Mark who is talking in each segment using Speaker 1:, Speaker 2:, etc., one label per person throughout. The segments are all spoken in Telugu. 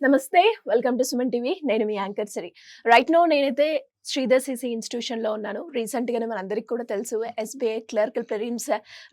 Speaker 1: నమస్తే. Welcome to Suman TV. నేను మీ యాంకర్ సిరి. రైట్ నౌ నేనైతే శ్రీధర్ సిసి ఇన్‌స్టిట్యూషన్‌లో ఉన్నాను. రీసెంట్‌గానే మనందరికి కూడా తెలుసు ఎస్‌బీఐ క్లర్క్ ప్రిలిమ్స్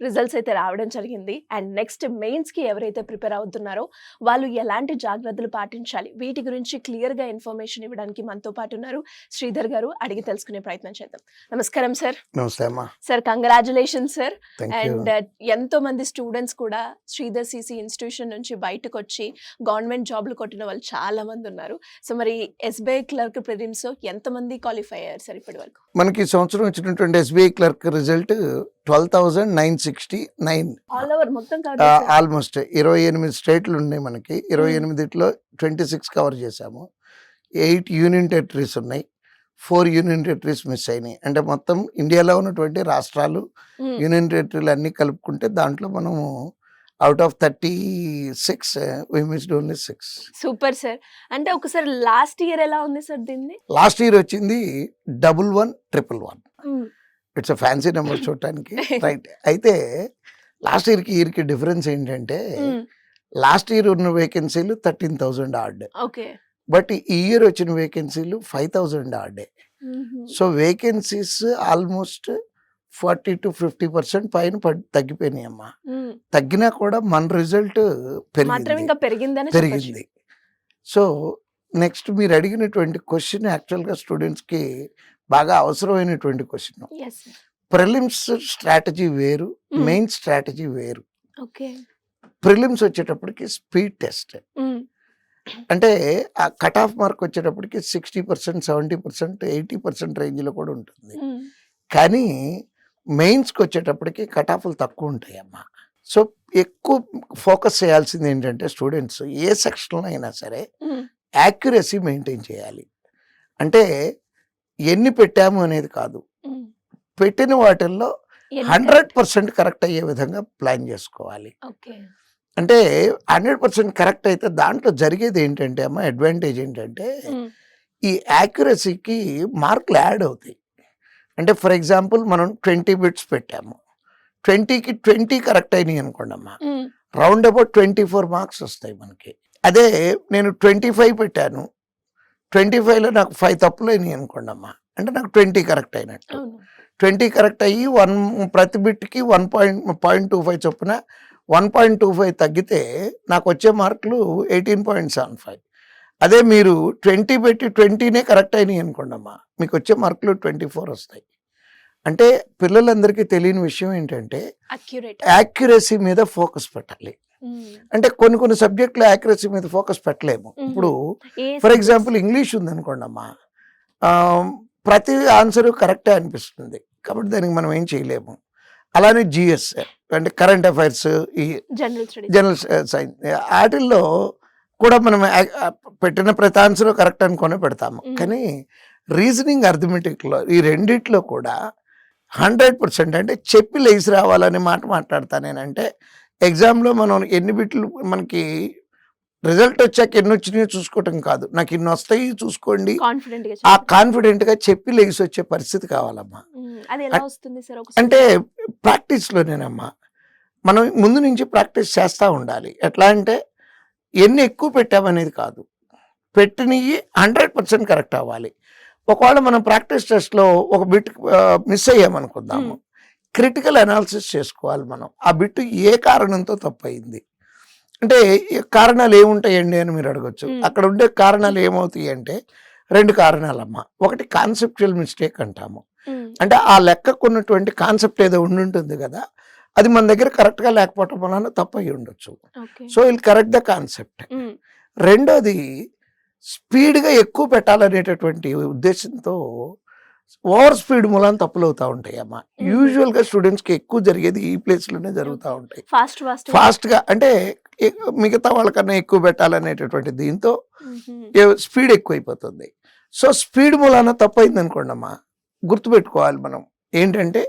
Speaker 1: రిజల్ట్స్ అయితే రావడం జరిగింది. అండ్ నెక్స్ట్ మెయిన్స్‌కి ఎవరైతే ప్రిపేర్ అవుతున్నారో వాళ్ళు ఎలాంటి జాగ్రత్తలు పాటించాలి, వీటి గురించి క్లియర్‌గా ఇన్ఫర్మేషన్ ఇవ్వడానికి మనతో పాటు ఉన్నారు శ్రీధర్ గారు. అడిగి తెలుసుకునే ప్రయత్నం చేద్దాం. నమస్కారం సార్.
Speaker 2: నమస్తే అమ్మా.
Speaker 1: Sir congratulations sir.
Speaker 2: Thank you.
Speaker 1: And ఎంతో మంది స్టూడెంట్స్ కూడా శ్రీధర్ సిసి ఇన్‌స్టిట్యూషన్ నుంచి బయటకు వచ్చి గవర్నమెంట్ జాబ్‌లు కొట్టిన వాళ్ళు చాలా మంది ఉన్నారు. సో మరి ఎస్‌బీఐ క్లర్క్ ప్రిలిమ్స్ ఎంతమంది క్వాలిఫై అయ్యారు సార్ ఇప్పటి వరకు?
Speaker 2: మనకి ఈ సంవత్సరం వచ్చినటువంటి SBI clerk result 12,969.
Speaker 1: All over మొత్తం కాదు
Speaker 2: ఆల్మోస్ట్ 28 స్టేట్లు ఉన్నాయి మనకి. 28లో 26 కవర్ చేశాము. 8 యూనియన్ టెరిటరీస్ ఉన్నాయి. 4 యూనియన్ టెరిటరీస్ మిస్ అయినాయి. అంటే మొత్తం ఇండియాలో ఉన్నటువంటి రాష్ట్రాలు యూనియన్ టెరిటరీలు అన్ని కలుపుకుంటే దాంట్లో మనము out of 36 we missed only 6.
Speaker 1: Super sir. అంటే ఒకసారి లాస్ట్ ఇయర్ ఎలా ఉంది సార్ దీన్ని?
Speaker 2: లాస్ట్ ఇయర్ వచ్చింది 1111. ఇట్స్ అ ఫ్యాన్సీ నెంబర్ చూడటానికి. రైట్. అయితే లాస్ట్ ఇయర్కి డిఫరెన్స్ ఏంటంటే లాస్ట్ ఇయర్ ఉన్న వేకెన్సీలు 13,000 ఆర్డ్.
Speaker 1: ఓకే.
Speaker 2: బట్ ఈ ఇయర్ వచ్చిన వేకెన్సీలు 5,000 ఆర్డే. సో వేకెన్సీస్ ఆల్మోస్ట్ 40 to 50% పైన తగ్గిపోయినాయి అమ్మా. తగ్గినా కూడా మన రిజల్ట్ పెరిగింది. సో నెక్స్ట్ మీరు అడిగినటువంటి క్వశ్చన్ యాక్చువల్గా స్టూడెంట్స్కి బాగా అవసరమైనటువంటి క్వశ్చన్. ప్రిలిమ్స్ స్ట్రాటజీ వేరు, మెయిన్ స్ట్రాటజీ వేరు. ప్రిలిమ్స్ వచ్చేటప్పటికి స్పీడ్ టెస్ట్. అంటే ఆ కట్ ఆఫ్ మార్క్ వచ్చేటప్పటికి 60%, 70%, 80% రేంజ్లో కూడా ఉంటుంది. కానీ మెయిన్స్కి వచ్చేటప్పటికి కట్ ఆఫ్లు తక్కువ ఉంటాయి అమ్మా. సో ఎక్కువ ఫోకస్ చేయాల్సింది ఏంటంటే స్టూడెంట్స్ ఏ సెక్షన్లో అయినా సరే యాక్యురసీ మెయింటైన్ చేయాలి. అంటే ఎన్ని పెట్టాము అనేది కాదు, పెట్టిన వాటిల్లో 100% కరెక్ట్ అయ్యే విధంగా ప్లాన్ చేసుకోవాలి. అంటే 100% కరెక్ట్ అయితే దాంట్లో జరిగేది ఏంటంటే అమ్మా, అడ్వాంటేజ్ ఏంటంటే ఈ యాక్యురసీకి మార్కులు యాడ్ అవుతాయి. అంటే ఫర్ ఎగ్జాంపుల్ మనం 20 బిట్స్ పెట్టాము, 20కి 20 కరెక్ట్ అయినాయి అనుకోండి అమ్మా, రౌండ్ అబౌట్ 24 మార్క్స్ వస్తాయి మనకి. అదే నేను 25 పెట్టాను, 25లో నాకు 5 తప్పులు అయినాయి అనుకోండి అమ్మా, అంటే నాకు 20 కరెక్ట్ అయినట్టు. 20 కరెక్ట్ అయ్యి ప్రతి బిట్కి 1.25 చొప్పున 1.25 తగ్గితే నాకు వచ్చే మార్కులు 18.75. అదే మీరు 20 పెట్టి 20నే కరెక్ట్ అయినాయి అనుకోండి అమ్మా, మీకు వచ్చే మార్కులు 24 వస్తాయి. అంటే పిల్లలందరికీ తెలియని విషయం ఏంటంటే యాక్యురసీ మీద ఫోకస్ పెట్టాలి. అంటే కొన్ని సబ్జెక్టులు యాక్యురసీ మీద ఫోకస్ పెట్టలేము. ఇప్పుడు ఫర్ ఎగ్జాంపుల్ ఇంగ్లీష్ ఉంది అనుకోండి అమ్మా, ప్రతి ఆన్సర్ కరెక్టే అనిపిస్తుంది కాబట్టి దానికి మనం ఏం చేయలేము. అలానే జిఎస్ అంటే కరెంట్ అఫైర్స్, ఈ జనరల్ సైన్స్, వాటిల్లో కూడా మనం పెట్టిన ప్రతి ఆన్సర్ కరెక్ట్ అనుకునే పెడతాము. కానీ రీజనింగ్, అర్థమెటిక్లో ఈ రెండిట్లో కూడా 100% అంటే చెప్పి లేచి రావాలనే మాట మాట్లాడతానేనంటే ఎగ్జామ్లో మనం ఎన్ని బిట్లు మనకి రిజల్ట్ వచ్చాక ఎన్ని వచ్చినాయో చూసుకోవటం కాదు, నాకు ఇన్ని వస్తాయి చూసుకోండి, ఆ కాన్ఫిడెంట్గా చెప్పి లేచి వచ్చే పరిస్థితి కావాలమ్మా. అంటే ప్రాక్టీస్లోనేనమ్మా, మనం ముందు నుంచి ప్రాక్టీస్ చేస్తూ ఉండాలి. ఎట్లా అంటే ఎన్ని ఎక్కువ పెట్టామనేది కాదు, పెట్టినవి 100% కరెక్ట్ అవ్వాలి. ఒకవేళ మనం ప్రాక్టీస్ టెస్ట్లో ఒక బిట్ మిస్ అయ్యామనుకుందాము, క్రిటికల్ అనాలిసిస్ చేసుకోవాలి మనం. ఆ బిట్ ఏ కారణంతో తప్పు అయింది అంటే కారణాలు ఏముంటాయండి అని మీరు అడగచ్చు. అక్కడ ఉండే కారణాలు ఏమవుతాయి అంటే 2 కారణాలమ్మా. ఒకటి కాన్సెప్చువల్ మిస్టేక్ అంటాము, అంటే ఆ లెక్కకు ఉన్నటువంటి కాన్సెప్ట్ ఏదో ఉండుంటుంది కదా, అది మన దగ్గర కరెక్ట్గా లేకపోవటం వలన తప్పు అయ్యి ఉండొచ్చు. So will correct the concept. రెండోది స్పీడ్గా ఎక్కువ పెట్టాలనేటటువంటి ఉద్దేశంతో ఓవర్ స్పీడ్ మూలాన తప్పులు అవుతూ ఉంటాయి అమ్మా. యూజువల్గా స్టూడెంట్స్కి ఎక్కువ జరిగేది ఈ ప్లేస్లోనే జరుగుతూ ఉంటాయి. ఫాస్ట్గా అంటే మిగతా వాళ్ళకన్నా ఎక్కువ పెట్టాలనేటటువంటి దీంతో స్పీడ్ ఎక్కువైపోతుంది. సో స్పీడ్ మూలాన తప్పు అయింది అనుకోండి అమ్మా, గుర్తుపెట్టుకోవాలి మనం ఏంటంటే,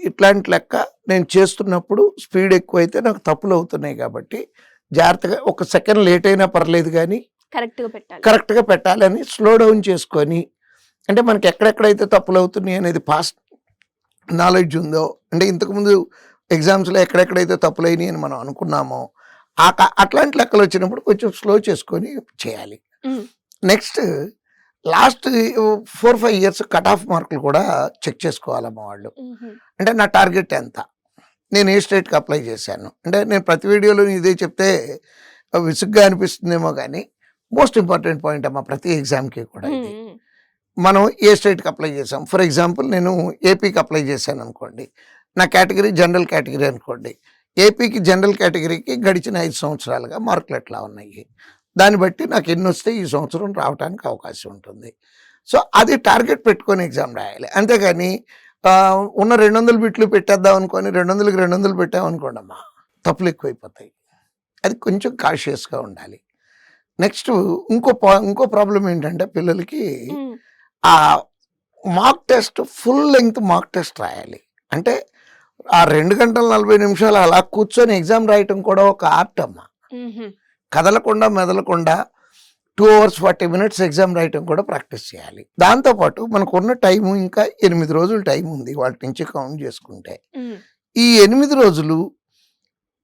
Speaker 2: ఇట్లాంటి లెక్క నేను చేస్తున్నప్పుడు స్పీడ్ ఎక్కువైతే నాకు తప్పులు అవుతున్నాయి కాబట్టి జాగ్రత్తగా 1 సెకండ్ లేట్ అయినా పర్లేదు కానీ కరెక్ట్గా పెట్టాలని స్లో డౌన్ చేసుకొని, అంటే మనకి ఎక్కడెక్కడైతే తప్పులు అవుతున్నాయి అనేది పాస్ట్ నాలెడ్జ్ ఉందో, అంటే ఇంతకుముందు ఎగ్జామ్స్లో ఎక్కడెక్కడైతే తప్పులు అయినాయి అని మనం అనుకున్నామో అట్లాంటి లెక్కలు వచ్చినప్పుడు కొంచెం స్లో చేసుకొని చేయాలి.
Speaker 1: Um,
Speaker 2: next last 4-5 years cut off మార్కులు కూడా చెక్ చేసుకోవాలమ్మా వాళ్ళు.
Speaker 1: ఉమ్హు,
Speaker 2: అంటే నా టార్గెట్ ఎంత, నేను ఏ స్టేట్కి అప్లై చేశాను. అంటే నేను ప్రతి వీడియోలో ఇదే చెప్తే విసుగ్గా అనిపిస్తుందేమో కానీ మోస్ట్ ఇంపార్టెంట్ పాయింట్ అమ్మా ప్రతి ఎగ్జామ్కి కూడా ఇది.
Speaker 1: ఉమ్,
Speaker 2: మనం ఏ స్టేట్కి అప్లై చేసాం. ఫర్ ఎగ్జాంపుల్ నేను ఏపీకి అప్లై చేశాను అనుకోండి, నా కేటగిరీ జనరల్ కేటగిరీ అనుకోండి. ఏపీకి జనరల్ కేటగిరీకి గడిచిన 5 సంవత్సరాలుగా మార్కులు ఎట్లా ఉన్నాయి, దాన్ని బట్టి నాకు ఎన్ని వస్తే ఈ సంవత్సరం రావడానికి అవకాశం ఉంటుంది. సో అది టార్గెట్ పెట్టుకొని ఎగ్జామ్ రాయాలి. అంతేగాని ఉన్న 200 బిట్లు పెట్టేద్దాం అనుకొని 200కి 200 పెట్టామనుకోండి అమ్మా, తప్పులు ఎక్కువైపోతాయి. అది కొంచెం కాషియస్గా ఉండాలి. నెక్స్ట్ ఇంకో ప్రాబ్లం ఏంటంటే పిల్లలకి
Speaker 1: ఉమ్,
Speaker 2: ఆ mock test full length mock test రాయాలి. అంటే ఆ 2 గంటల 40 నిమిషాలు అలా కూర్చొని ఎగ్జామ్ రాయటం కూడా ఒక ఆర్ట్ అమ్మ.
Speaker 1: ఉమ్హు,
Speaker 2: కదలకుండా మెదలకుండా 2 hours 40 minutes ఎగ్జామ్ రాయటం కూడా ప్రాక్టీస్ చేయాలి. దాంతోపాటు మనకు ఉన్న టైము ఇంకా 8 రోజులు టైం ఉంది వాటి నుంచి కౌంట్ చేసుకుంటే.
Speaker 1: ఉమ్,
Speaker 2: ఈ 8 రోజులు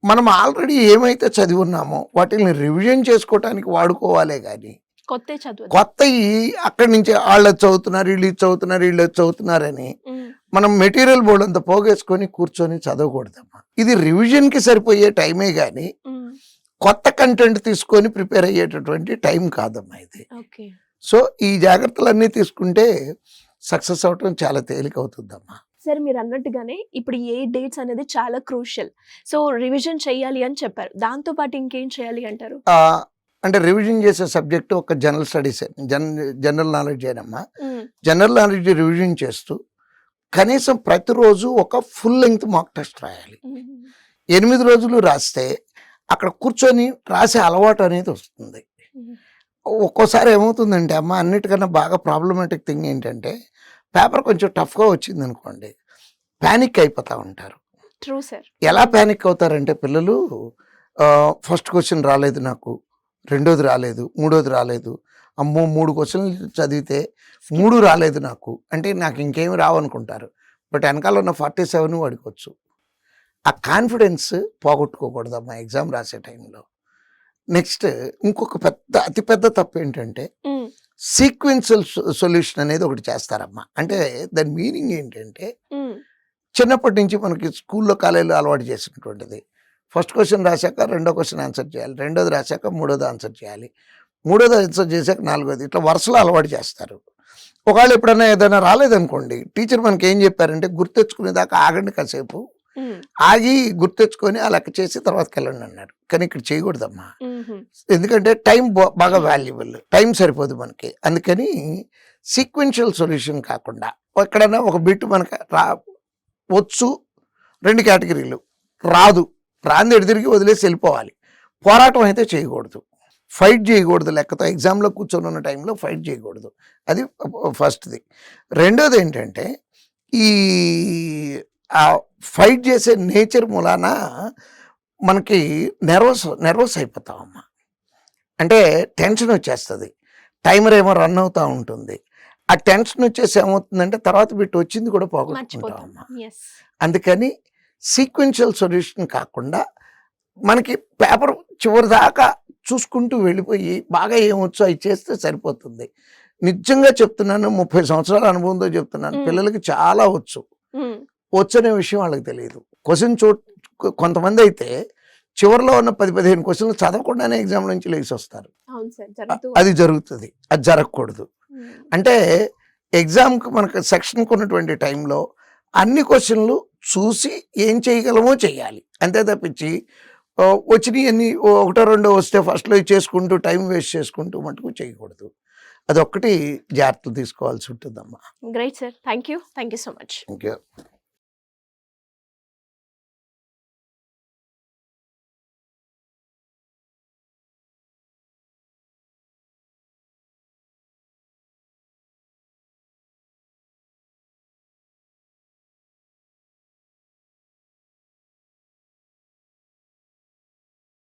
Speaker 2: మనం ఆల్రెడీ ఏమైతే చదివి ఉన్నామో వాటిని రివిజన్ చేసుకోవటానికి వాడుకోవాలే కానీ
Speaker 1: కొత్త చదువు.
Speaker 2: కొత్తవి అక్కడి నుంచి వాళ్ళు చదువుతున్నారు, వీళ్ళు ఇది చదువుతున్నారు, వీళ్ళు అది చదువుతున్నారని
Speaker 1: ఉమ్,
Speaker 2: మనం మెటీరియల్ బోర్డు అంతా పోగేసుకొని కూర్చొని చదవకూడదమ్మా. ఇది రివిజన్కి సరిపోయే టైమే కానీ
Speaker 1: ఉమ్,
Speaker 2: కొత్త కంటెంట్ తీసుకొని ప్రిపేర్ అయ్యేటటువంటి టైం కాదమ్మా ఇది.
Speaker 1: ఓకే.
Speaker 2: సో ఈ జాగ్రత్తలన్నీ తీసుకుంటే సక్సెస్ అవటం చాలా తేలిక అవుతుందమ్మా.
Speaker 1: సరే, మీరు అన్నట్టుగానే ఇప్పుడు ఏ డేట్స్ అనేది చాలా క్రూషియల్. సో రివిజన్ చేయాలి అని చెప్పారు, దాంతో పాటు ఇంకేం చేయాలి అంటారు?
Speaker 2: అంటే రివిజన్ చేసే సబ్జెక్టు ఒక జనరల్ స్టడీస్, జనరల్ నాలెడ్జ్ అయినమ్మా.
Speaker 1: ఉమ్,
Speaker 2: జనరల్ నాలెడ్జ్ రివిజన్ చేస్తూ కనీసం ప్రతిరోజు ఒక ఫుల్ లెంగ్త్ మాక్ టెస్ట్ రాయాలి.
Speaker 1: ఉమ్,
Speaker 2: 8 రోజులు రాస్తే అక్కడ కూర్చొని రాసే అలవాటు అనేది వస్తుంది.
Speaker 1: ఉమ్,
Speaker 2: ఒక్కోసారి ఏమవుతుందంటే అమ్మ, అన్నిటికన్నా బాగా ప్రాబ్లమాటిక్ థింగ్ ఏంటంటే పేపర్ కొంచెం టఫ్గా వచ్చింది అనుకోండి, ప్యానిక్ అయిపోతూ ఉంటారు.
Speaker 1: True sir.
Speaker 2: ఎలా ప్యానిక్ అవుతారంటే పిల్లలు, ఫస్ట్ క్వశ్చన్ రాలేదు నాకు, రెండోది రాలేదు, మూడోది రాలేదు, అమ్మో 3 క్వశ్చన్లు చదివితే 3 రాలేదు నాకు అంటే నాకు ఇంకేమి రావనుకుంటారు. బట్ వెనకాల ఉన్న 47 వాడుకోవచ్చు. ఆ కాన్ఫిడెన్స్ పోగొట్టుకోకూడదమ్మా ఎగ్జామ్ రాసే టైంలో. నెక్స్ట్ ఇంకొక అతిపెద్ద తప్పు ఏంటంటే
Speaker 1: ఉమ్,
Speaker 2: సీక్వెన్షియల్ సొల్యూషన్ అనేది ఒకటి చేస్తారమ్మా. అంటే దాని మీనింగ్ ఏంటంటే
Speaker 1: ఉమ్,
Speaker 2: చిన్నప్పటి నుంచి మనకి స్కూల్లో కాలేజీలో అలవాటు చేసినటువంటిది. ఫస్ట్ క్వశ్చన్ రాశాక 2వ క్వశ్చన్ ఆన్సర్ చేయాలి, 2వది రాశాక 3వది ఆన్సర్ చేయాలి, 3వది ఆన్సర్ చేశాక 4వది, ఇట్లా వరుసలో అలవాటు చేస్తారు. ఒకవేళ ఎప్పుడైనా ఏదైనా రాలేదనుకోండి, టీచర్ మనకి ఏం చెప్పారంటే గుర్తెచ్చుకునేదాకా ఆగండి కాసేపు,
Speaker 1: ఉమ్,
Speaker 2: ఆగి గుర్తెచ్చుకొని ఆ లెక్క చేసి తర్వాతకి వెళ్ళండి అన్నారు. కానీ ఇక్కడ చేయకూడదమ్మా.
Speaker 1: ఉమ్హు,
Speaker 2: ఎందుకంటే టైం బాగా వాల్యుబుల్, టైం సరిపోదు మనకి. అందుకని సీక్వెన్షియల్ సొల్యూషన్ కాకుండా ఎక్కడైనా ఒక బిట్ మనకు వచ్చు, 2 కేటగిరీలు రాదు, రాంది ఎడితిరిగి వదిలేసి వెళ్ళిపోవాలి. పోరాటం అయితే చేయకూడదు, ఫైట్ చేయకూడదు. లెక్కతో ఎగ్జామ్లో కూర్చొని ఉన్న టైంలో ఫైట్ చేయకూడదు. అది ఫస్ట్ది. రెండోది ఏంటంటే ఈ ఫైట్ చేసే నేచర్ మూలాన మనకి నెర్వస్ అయిపోతామమ్మా. అంటే టెన్షన్ వచ్చేస్తుంది, టైమర్ ఏమో రన్ అవుతూ ఉంటుంది. ఆ టెన్షన్ వచ్చేసి ఏమవుతుందంటే తర్వాత బిట్ వచ్చింది కూడా పోగొట్టుకుంటామమ్మా.
Speaker 1: yes.
Speaker 2: అందుకని సీక్వెన్షియల్ సొల్యూషన్ కాకుండా మనకి పేపర్ చివరి దాకా చూసుకుంటూ వెళ్ళిపోయి బాగా ఏమొచ్చో అవి చేస్తే సరిపోతుంది. నిజంగా చెప్తున్నాను, 30 సంవత్సరాల అనుభవంతో చెప్తున్నాను, పిల్లలకి చాలా వచ్చు.
Speaker 1: ఉమ్,
Speaker 2: వచ్చు అనే విషయం వాళ్ళకి తెలియదు. క్వశ్చన్ కొంతమంది అయితే చివరిలో ఉన్న 10-15 క్వశ్చన్లు చదవకుండానే ఎగ్జామ్ నుంచి లేచి వస్తారు.
Speaker 1: అవును సార్, జరుగుతూ
Speaker 2: అది జరుగుతుంది, అది జరగకూడదు.
Speaker 1: ఉమ్,
Speaker 2: అంటే ఎగ్జామ్కి మనకు సెక్షన్కి ఉన్నటువంటి టైంలో అన్ని క్వశ్చన్లు చూసి ఏం చేయగలమో చేయాలి. అంతే తప్పించి వచ్చినవి అన్ని 1-2 వస్తే ఫస్ట్లో చేసుకుంటూ టైం వేస్ట్ చేసుకుంటూ మటుకు చేయకూడదు. అదొక్కటి జాగ్రత్తలు తీసుకోవాల్సి ఉంటుందమ్మా.
Speaker 1: Great sir, thank you so much.
Speaker 2: Thank you.